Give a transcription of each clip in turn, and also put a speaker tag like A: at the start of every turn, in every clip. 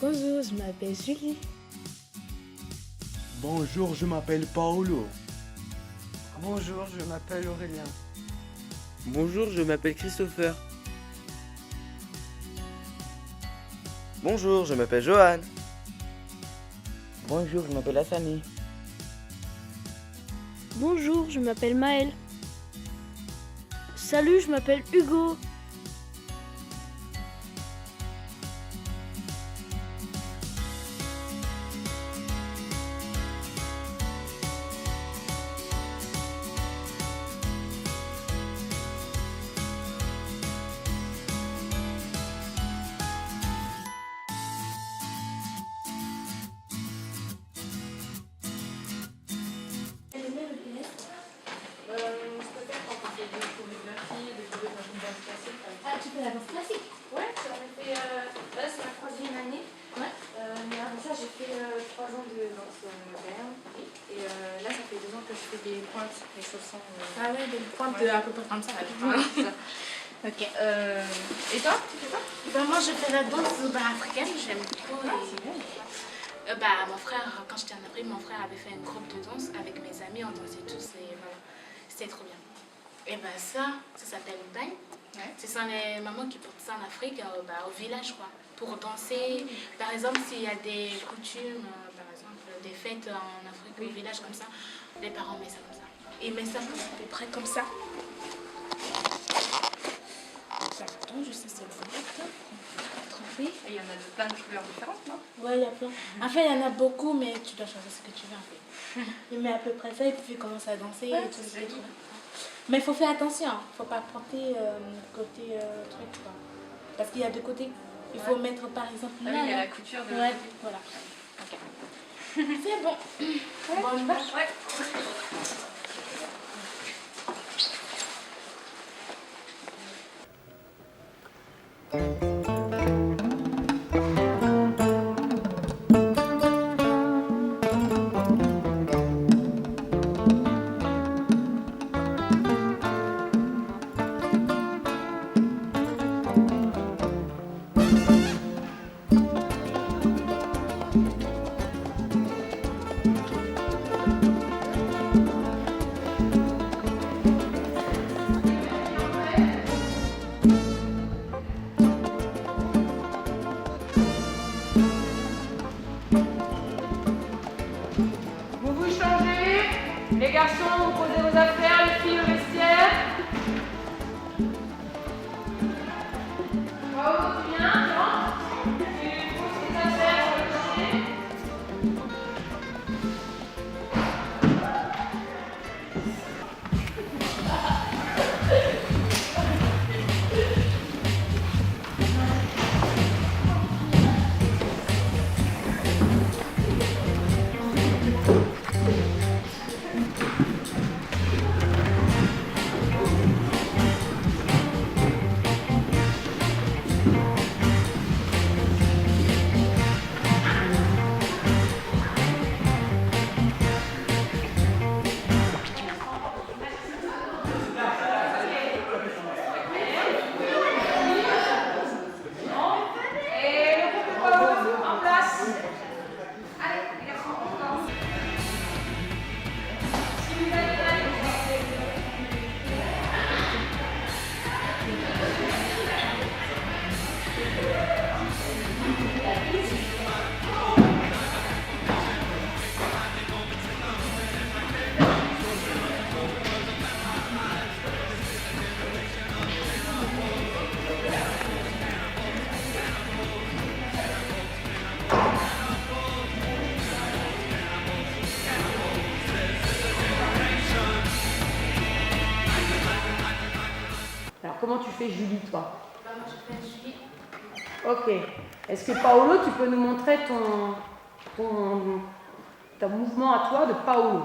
A: Bonjour, je m'appelle Julie.
B: Bonjour, je m'appelle Paolo.
C: Bonjour, je m'appelle Aurélien.
D: Bonjour, je m'appelle Christopher. Bonjour, je m'appelle Johan.
E: Bonjour, je m'appelle Hassani.
A: Bonjour, je m'appelle Maël. Salut, je m'appelle Hugo.
F: Ah, tu fais la danse classique?
G: Ouais, j'en ai fait. Là, c'est ma troisième année.
F: Ouais.
G: Mais avant ça, j'ai fait 3 ans de danse moderne. Et là, ça fait 2 ans que je fais des pointes, des chaussons.
F: Ah ouais, des pointes
G: Ouais.
F: à peu près comme ça.
G: Voilà, c'est ça.
F: Ok.
G: Et toi, tu fais quoi?
F: Ben, moi, je fais la danse africaine, j'aime trop. Mon frère, quand j'étais en Afrique, mon frère avait fait un groupe de danse avec mes amis, on dansait tous et voilà, c'était trop bien. Et ben ça s'appelle Bang.
G: Ouais.
F: Ce sont les mamans qui portent ça en Afrique, au village, quoi, pour danser. Par exemple, s'il y a des coutumes, par exemple, des fêtes en Afrique, au village comme ça, les parents mettent ça comme ça. Ils mettent ça à peu près comme ça. Attends, je sais c'est le
G: Et il y en a de plein de couleurs différentes, non?
F: Ouais, il y a plein. En fait, il y en a beaucoup, mais tu dois choisir ce que tu veux, en fait. Il met à peu près ça et puis il commence à danser et tout ça. Mais il faut faire attention, il ne faut pas porter côté truc, quoi. Parce qu'il y a deux côtés. Il faut mettre, par exemple,
G: Ah
F: là.
G: oui, il y a
F: là.
G: la couture de
F: Ouais,
G: l'autre côté.
F: voilà. Ok. C'est bon. Bon, on y va?
G: Ouais.
H: Vous vous changez. Les garçons, vous posez vos affaires, les filles au vestiaire. Bravo, tu viens, non? Tu poses tes affaires sur le cocher. Et le protocole en place. Allez, les garçons, on commence. Si vous êtes prêts, alors, comment tu fais Julie, toi?
F: Moi, je fais Julie.
H: Ok. Est-ce que Paolo, tu peux nous montrer ton mouvement à toi de Paolo?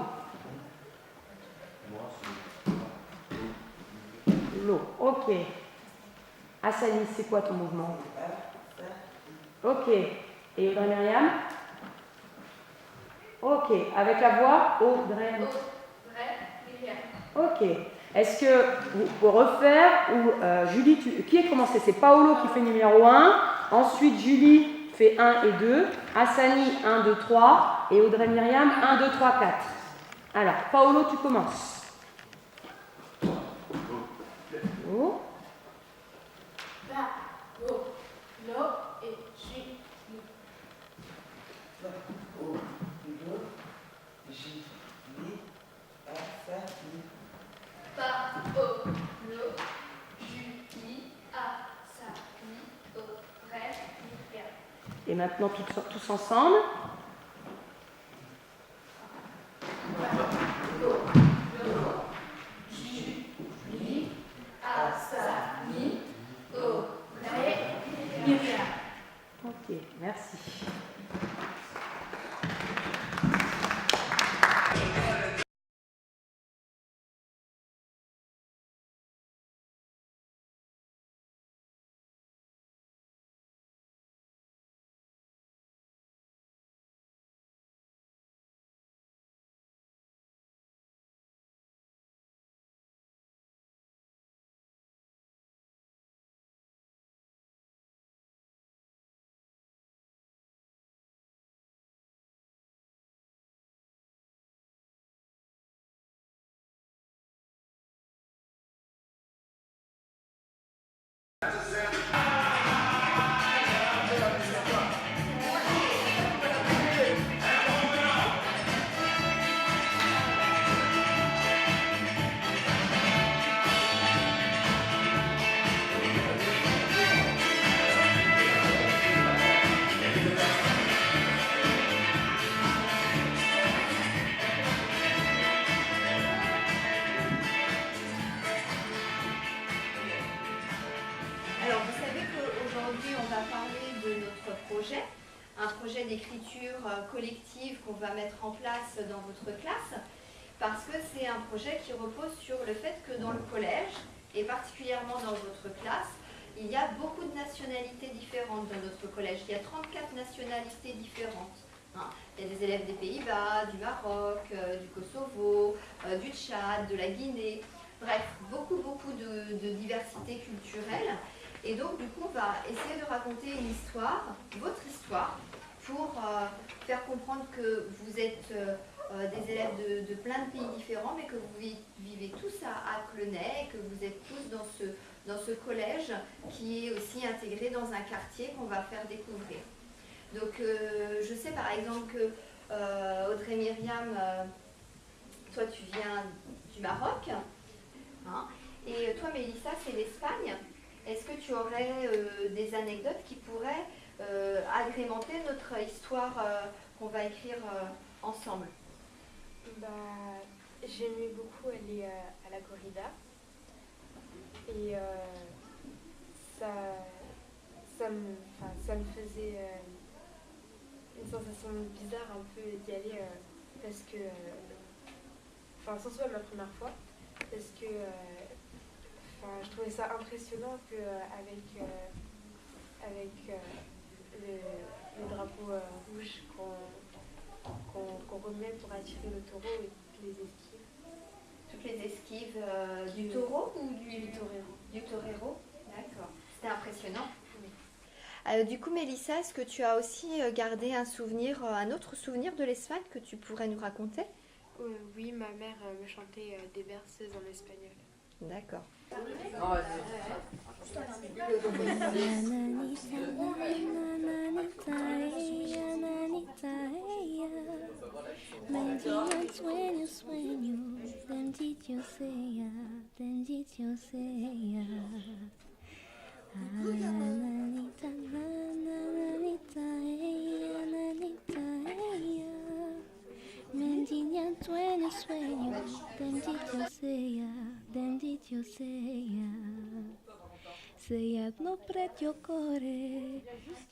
H: L'eau. Ok. Hassani, c'est quoi ton mouvement? Ok. Et Audrey Myriam? Ok. Avec la voix, Audrey.
G: Audrey Myriam.
H: Ok.
E: Est-ce que vous pouvez refaire ou Julie, qui a commencé? C'est Paolo qui fait numéro 1, ensuite Julie fait 1 et 2, Hassani 1, 2, 3 et Audrey Myriam 1, 2, 3, 4. Alors, Paolo, tu commences. Oh. Et maintenant tous ensemble. Ok, merci.
I: Un projet d'écriture collective qu'on va mettre en place dans votre classe, parce que c'est un projet qui repose sur le fait que dans le collège, et particulièrement dans votre classe, il y a beaucoup de nationalités différentes dans notre collège. Il y a 34 nationalités différentes. Il y a des élèves des Pays-Bas, du Maroc, du Kosovo, du Tchad, de la Guinée, bref, beaucoup de diversité culturelle. Et donc, du coup, on va essayer de raconter une histoire, votre histoire, pour faire comprendre que vous êtes des élèves de plein de pays différents, mais que vous vivez tous à Clenay, et que vous êtes tous dans ce collège qui est aussi intégré dans un quartier qu'on va faire découvrir. Donc, je sais par exemple que Audrey Myriam, toi tu viens du Maroc, hein, et toi Mélissa, c'est l'Espagne. Est-ce que tu aurais des anecdotes qui pourraient agrémenter notre histoire qu'on va écrire ensemble?
J: J'aimais beaucoup aller à la corrida et ça me faisait une sensation bizarre un peu d'y aller parce que, surtout à ma première fois, parce que je trouvais ça impressionnant qu'avec le drapeau rouge qu'on remet pour attirer le taureau et toutes les esquives.
I: Toutes les esquives du taureau ou du
J: torero?
I: Du torero, d'accord. C'était impressionnant. Oui. Du coup, Mélissa, est-ce que tu as aussi gardé un autre souvenir de l'Espagne que tu pourrais nous raconter?
J: Oui, ma mère me chantait des berceuses en espagnol.
I: D'accord.
K: Mendinya sueño, sueño, bendito sea, sea no pretio core,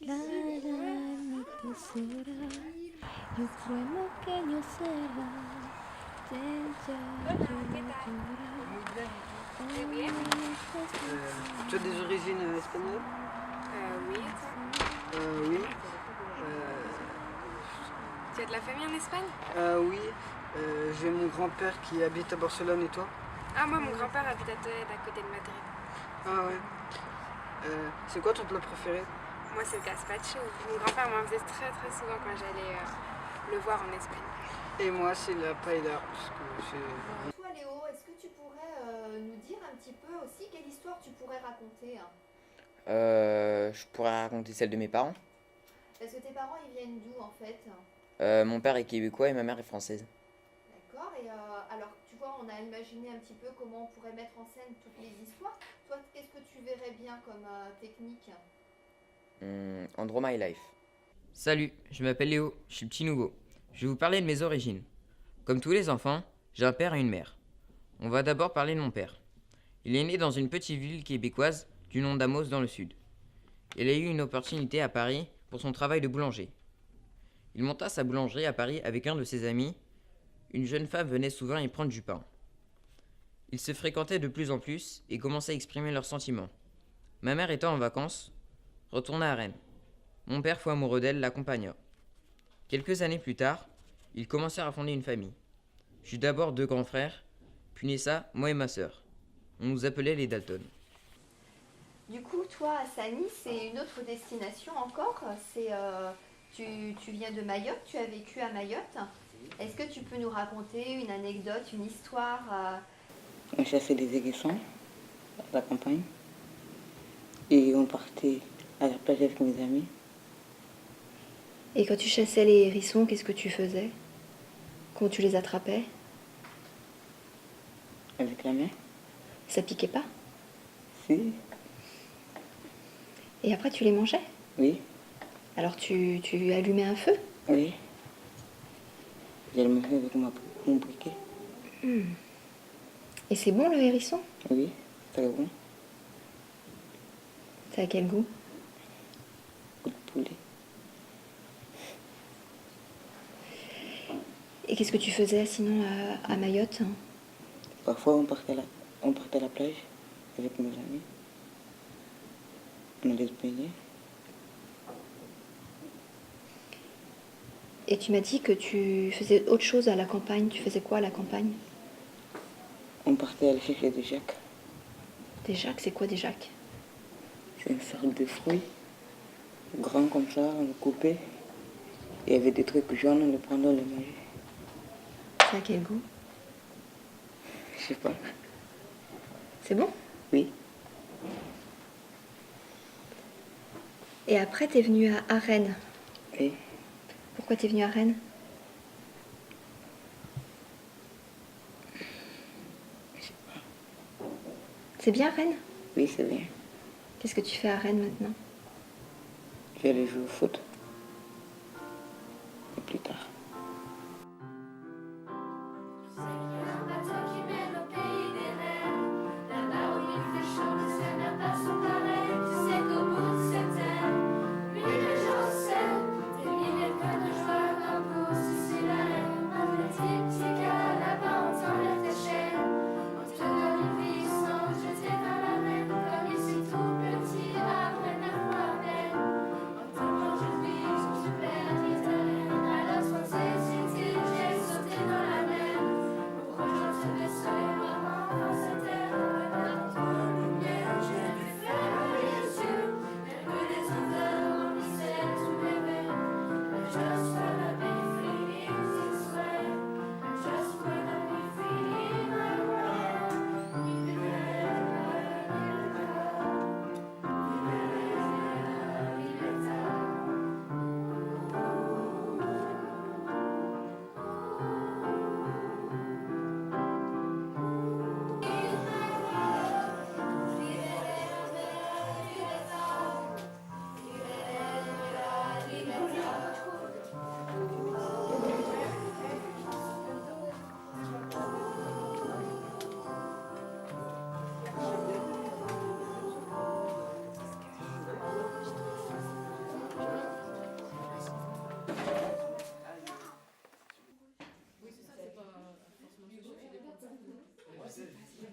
K: la mi tesora, yo sueño que yo será,
C: Tu as des origines espagnoles?
J: Oui.
C: Oui.
J: Tu as de la famille en Espagne?
C: Oui. J'ai mon grand-père qui habite à Barcelone, et toi?
J: Ah, moi, mon grand-père habite à Tolède, à côté de Madrid.
C: Ah ouais. C'est quoi ton plat préféré?
J: Moi, c'est le gazpacho. Mon grand-père m'en faisait très très souvent quand j'allais le voir en Espagne.
C: Et moi, c'est la paella. Parce que c'est...
I: Toi Léo, est-ce que tu pourrais nous dire un petit peu aussi quelle histoire tu pourrais raconter, hein?
L: Je pourrais raconter celle de mes parents.
I: Parce que tes parents, ils viennent d'où en fait?
L: Mon père est québécois et ma mère est française.
I: D'accord, et alors tu vois, on a imaginé un petit peu comment on pourrait mettre en scène toutes les histoires. Toi, qu'est-ce que tu verrais bien comme technique?
L: On Draw My Life. Salut, je m'appelle Léo, je suis petit nouveau. Je vais vous parler de mes origines. Comme tous les enfants, j'ai un père et une mère. On va d'abord parler de mon père. Il est né dans une petite ville québécoise du nom d'Amos dans le sud. Il a eu une opportunité à Paris pour son travail de boulanger. Il monta sa boulangerie à Paris avec un de ses amis. Une jeune femme venait souvent y prendre du pain. Ils se fréquentaient de plus en plus et commençaient à exprimer leurs sentiments. Ma mère étant en vacances, retourna à Rennes. Mon père, fou amoureux d'elle, l'accompagna. Quelques années plus tard, ils commencèrent à fonder une famille. J'eus d'abord 2 grands frères, puis naissa moi et ma sœur. On nous appelait les Dalton.
I: Du coup, toi, Sani, c'est une autre destination encore. C'est, tu viens de Mayotte, tu as vécu à Mayotte. Est-ce que tu peux nous raconter une anecdote, une histoire
M: On chassait des hérissons à la campagne et on partait à la plage avec mes amis.
I: Et quand tu chassais les hérissons, qu'est-ce que tu faisais? Quand tu les attrapais?
M: Avec la main.
I: Ça piquait pas?
M: Si.
I: Et après, tu les mangeais?
M: Oui.
I: Alors, tu allumais un feu?
M: Oui. J'allumais avec mon briquet.
I: Et c'est bon, le hérisson?
M: Oui, très bon.
I: Ça a quel goût?
M: Goût de poulet.
I: Et qu'est-ce que tu faisais sinon à Mayotte?
M: Parfois, on partait à la plage avec mes amis. On allait se baigner.
I: Et tu m'as dit que tu faisais autre chose à la campagne. Tu faisais quoi à la campagne?
M: On partait aller chercher des jacques.
I: Des jacques, c'est quoi des jacques?
M: C'est une sorte de fruit. Grand comme ça, on le coupait. Il y avait des trucs jaunes, on les prenait, on les mangeait.
I: Ça a quel goût?
M: Je sais pas.
I: C'est bon?
M: Oui.
I: Et après, t'es venue à Rennes.
M: Oui.
I: Pourquoi t'es venue à Rennes?
M: Je sais pas.
I: C'est bien Rennes?
M: Oui, c'est bien.
I: Qu'est-ce que tu fais à Rennes maintenant?
M: Je vais aller jouer au foot. Et plus tard.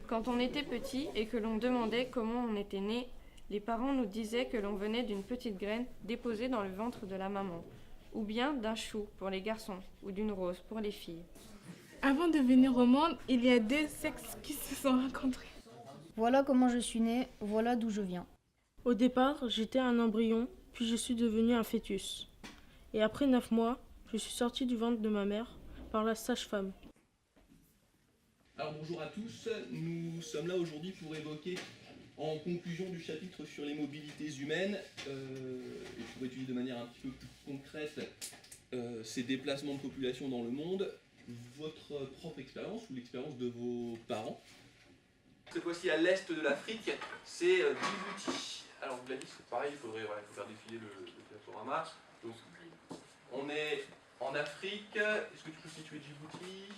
N: Quand on était petit et que l'on demandait comment on était né, les parents nous disaient que l'on venait d'une petite graine déposée dans le ventre de la maman, ou bien d'un chou pour les garçons, ou d'une rose pour les filles.
F: Avant de venir au monde, il y a deux sexes qui se sont rencontrés.
O: Voilà comment je suis née, voilà d'où je viens.
P: Au départ, j'étais un embryon, puis je suis devenu un fœtus. Et après 9 mois, je suis sortie du ventre de ma mère par la sage-femme.
Q: Alors bonjour à tous, nous sommes là aujourd'hui pour évoquer en conclusion du chapitre sur les mobilités humaines et pour étudier de manière un petit peu plus concrète ces déplacements de population dans le monde, votre propre expérience ou l'expérience de vos parents. Cette fois-ci à l'est de l'Afrique, c'est Djibouti. Alors vous l'avez dit, c'est pareil, il faut faire défiler le plateforama. Donc on est en Afrique, est-ce que tu peux situer Djibouti?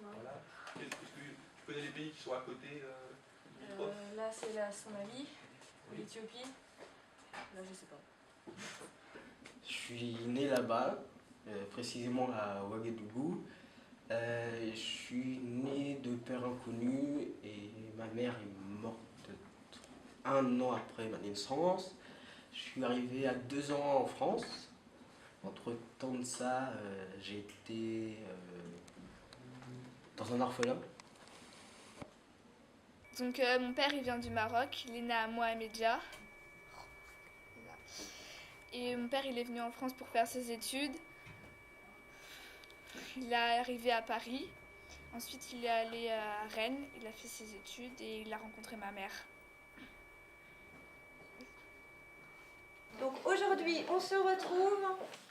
Q: Voilà. Est-ce que tu connais les pays qui sont à côté
G: Là, c'est la Somalie, l'Éthiopie. Là, je sais pas.
R: Je suis né là-bas, précisément à Ouagadougou. Je suis né de père inconnu et ma mère est morte 1 an après ma naissance. Je suis arrivé à 2 ans en France. Entre temps de ça, j'ai été dans un orphelin.
S: Donc mon père il vient du Maroc, il est né à Mohamedia. Et mon père il est venu en France pour faire ses études. Il est arrivé à Paris. Ensuite il est allé à Rennes, il a fait ses études et il a rencontré ma mère.
T: Donc aujourd'hui on se retrouve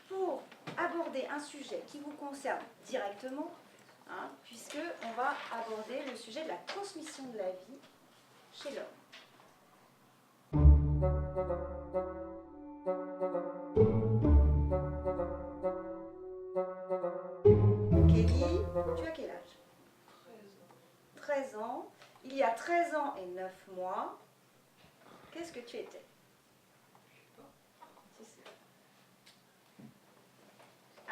T: pour aborder un sujet qui vous concerne directement. Puisque on va aborder le sujet de la transmission de la vie chez l'homme. Kelly, tu as quel âge? 13 ans. Il y a 13 ans et 9 mois, qu'est-ce que tu étais?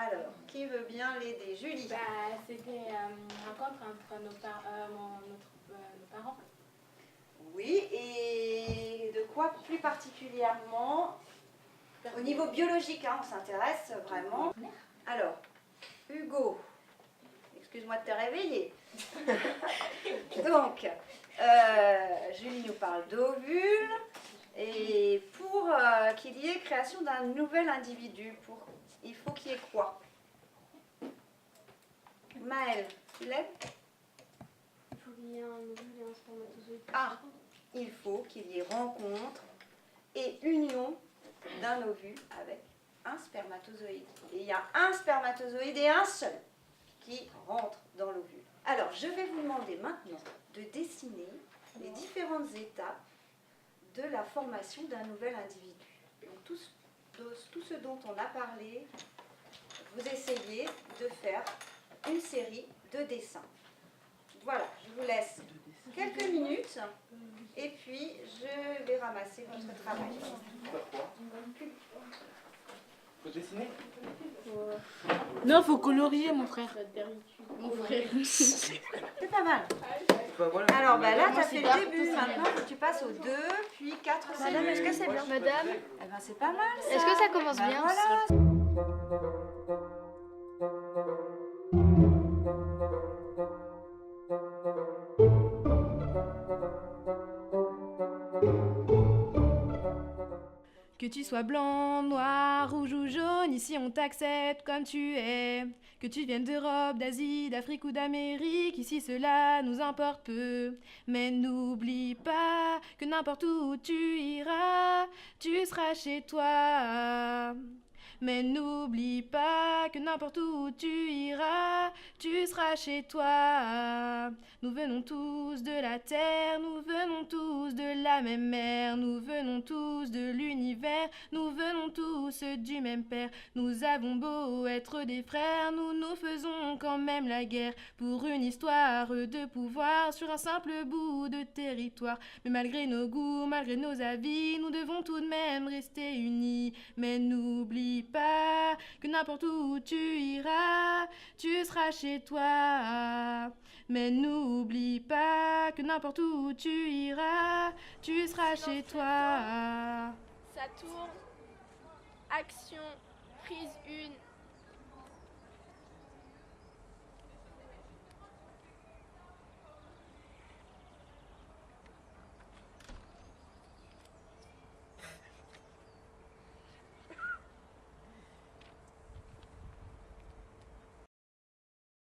T: Alors, qui veut bien l'aider? Julie.
F: C'était une rencontre entre nos parents.
T: Oui, et de quoi plus particulièrement? Au niveau biologique, on s'intéresse vraiment. Alors, Hugo, excuse-moi de te réveiller. Donc, Julie nous parle d'ovules. Et pour qu'il y ait création d'un nouvel individu, il faut qu'il y ait quoi? Maëlle, tu l'aides?
A: Il faut qu'il y ait un ovule et un spermatozoïde.
T: Ah, il faut qu'il y ait rencontre et union d'un ovule avec un spermatozoïde. Et il y a un spermatozoïde et un seul qui rentre dans l'ovule. Alors, je vais vous demander maintenant de dessiner les différentes étapes de la formation d'un nouvel individu. Donc tout ce dont on a parlé, vous essayez de faire une série de dessins. Voilà, je vous laisse quelques minutes et puis je vais ramasser votre travail.
R: Faut dessiner?
F: Non, faut colorier mon frère. Mon frère.
T: C'est pas mal.
R: Voilà.
T: Alors là, tu as fait le début, maintenant faut que tu passes au 2, puis 4, 5.
A: Madame, est-ce que c'est bien? Madame,
T: Eh ben c'est pas mal ça.
A: est-ce que ça commence bien?
T: Voilà.
N: Que tu sois blanc, noir, rouge ou jaune, ici on t'accepte comme tu es. Que tu viennes d'Europe, d'Asie, d'Afrique ou d'Amérique, ici cela nous importe peu. Mais n'oublie pas que n'importe où tu iras, tu seras chez toi. Mais n'oublie pas que n'importe où tu iras, tu seras chez toi. Nous venons tous de la terre, nous venons tous de la même mer, nous venons tous de l'univers, nous venons tous du même père. Nous avons beau être des frères, nous nous faisons quand même la guerre pour une histoire de pouvoir sur un simple bout de territoire. Mais malgré nos goûts, malgré nos avis, nous devons tout de même rester unis. Mais n'oublie pas que n'importe où tu iras, tu seras chez toi. Mais n'oublie pas que n'importe où tu iras, tu seras chez toi.
S: Ça tourne. Action. Prise 1.